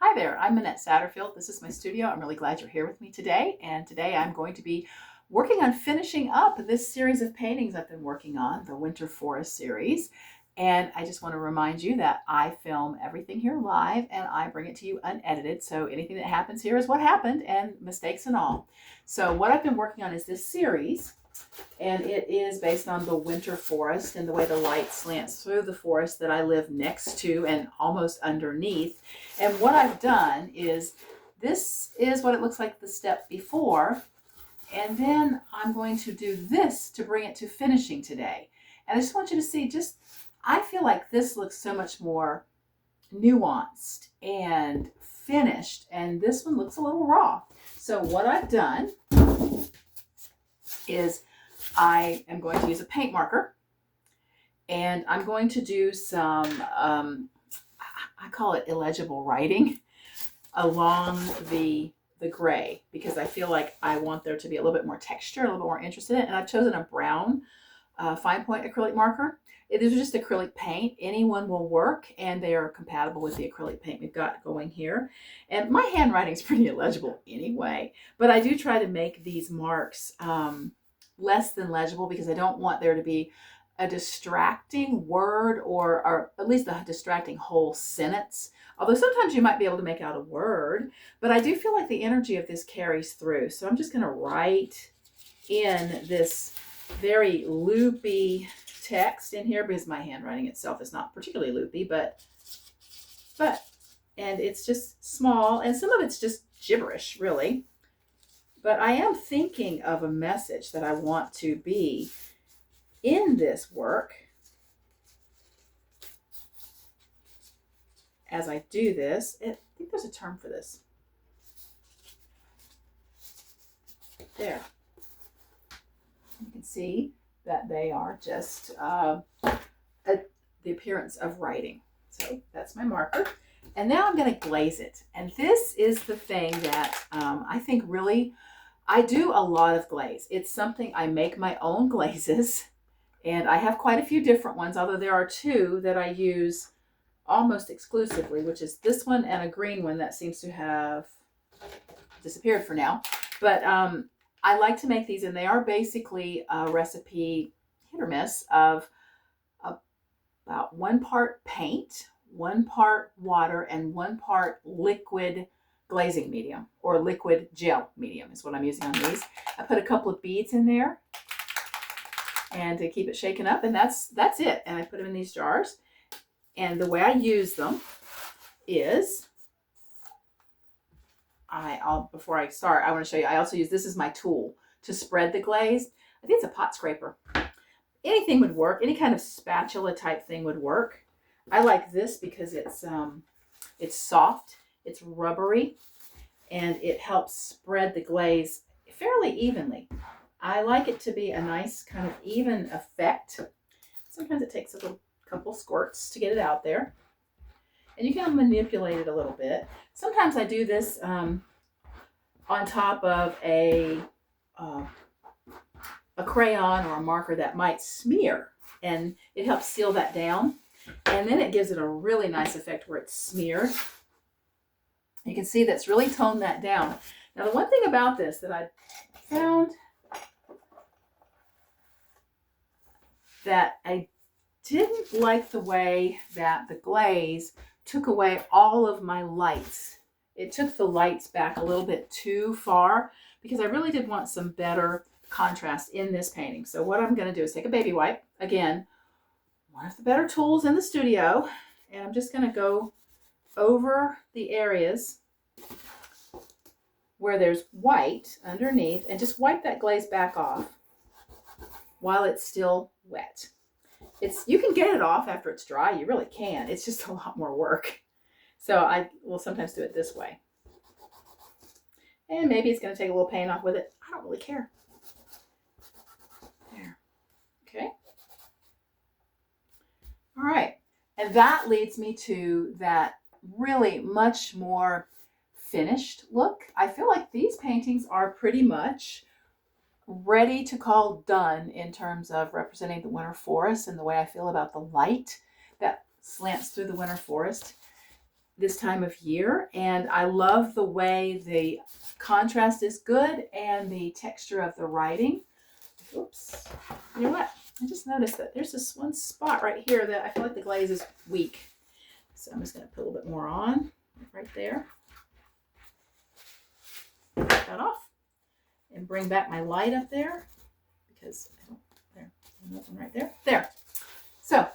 Hi there, I'm Monette Satterfield. This is my studio. I'm really glad you're here with me today. And today I'm going to be working on finishing up this series of paintings I've been working on, the Winter Forest series. And I just want to remind you that I film everything here live and I bring it to you unedited. So anything that happens here is what happened, and mistakes and all. So what I've been working on is this series, and it is based on the winter forest and the way the light slants through the forest that I live next to and almost underneath. And what I've done is, this is what it looks like the step before, and then I'm going to do this to bring it to finishing today. And I just want you to see, I feel like this looks so much more nuanced and finished, and this one looks a little raw. So what I've done is I am going to use a paint marker, and I'm going to do some, I call it illegible writing along the gray, because I feel like I want there to be a little bit more texture, a little bit more interest in it. And I've chosen a brown fine point acrylic marker. These are just acrylic paint. Anyone will work, and they are compatible with the acrylic paint we've got going here. And my handwriting is pretty illegible anyway, but I do try to make these marks less than legible, because I don't want there to be a distracting word, or at least a distracting whole sentence. Although sometimes you might be able to make out a word, but I do feel like the energy of this carries through. So I'm just going to write in this very loopy text in here, because my handwriting itself is not particularly loopy, but and it's just small, and some of it's just gibberish, really. But I am thinking of a message that I want to be in this work as I do this. I think there's a term for this. There. You can see that they are just the appearance of writing. So that's my marker. And now I'm going to glaze it. And this is the thing that I think really, I do a lot of glaze. It's something, I make my own glazes, and I have quite a few different ones, although there are two that I use almost exclusively, which is this one and a green one that seems to have disappeared for now. But I like to make these, and they are basically a recipe, hit or miss, of about 1 part paint, 1 part water, and 1 part liquid glazing medium, or liquid gel medium is what I'm using on these. I put a couple of beads in there and to keep it shaken up, and that's it. And I put them in these jars. And the way I use them is, before I start, I want to show you, I also use, this is my tool to spread the glaze. I think it's a pot scraper. Anything would work. Any kind of spatula type thing would work. I like this because it's soft, it's rubbery, and it helps spread the glaze fairly evenly. I like it to be a nice kind of even effect. Sometimes it takes a couple squirts to get it out there, and you can manipulate it a little bit. Sometimes I do this on top of a crayon or a marker that might smear, and it helps seal that down, and then it gives it a really nice effect where it's smeared. You can see that's really toned that down. Now, the one thing about this that I found that I didn't like the way that the glaze took away all of my lights. It took the lights back a little bit too far, because I really did want some better contrast in this painting. So what I'm going to do is take a baby wipe, again, one of the better tools in the studio, and I'm just going to go over the areas where there's white underneath and just wipe that glaze back off while it's still wet. You can get it off after it's dry. You really can. It's just a lot more work. So I will sometimes do it this way. And maybe it's going to take a little paint off with it. I don't really care. There. Okay. All right. And that leads me to that really much more finished look. I feel like these paintings are pretty much ready to call done in terms of representing the winter forest and the way I feel about the light that slants through the winter forest. this time of year, and I love the way the contrast is good and the texture of the writing. Oops. You know what? I just noticed that there's this one spot right here that I feel like the glaze is weak. So I'm just going to put a little bit more on right there. Take that off and bring back my light up there because there's nothing right there. There. So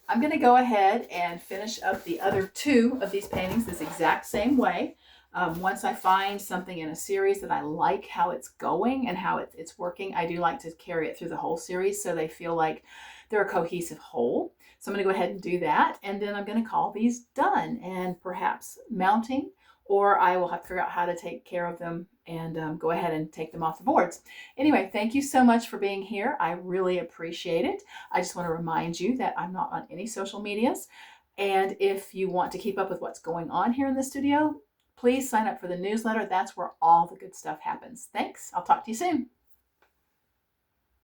I'm going to go ahead and finish up the other two of these paintings this exact same way. Once I find something in a series that I like how it's going and how it's working, I do like to carry it through the whole series so they feel like they're a cohesive whole. So I'm going to go ahead and do that, and then I'm going to call these done and perhaps mounting, or I will have to figure out how to take care of them and go ahead and take them off the boards. Anyway, thank you so much for being here. I really appreciate it. I just want to remind you that I'm not on any social medias, and if you want to keep up with what's going on here in the studio, please sign up for the newsletter. That's where all the good stuff happens. Thanks. I'll talk to you soon.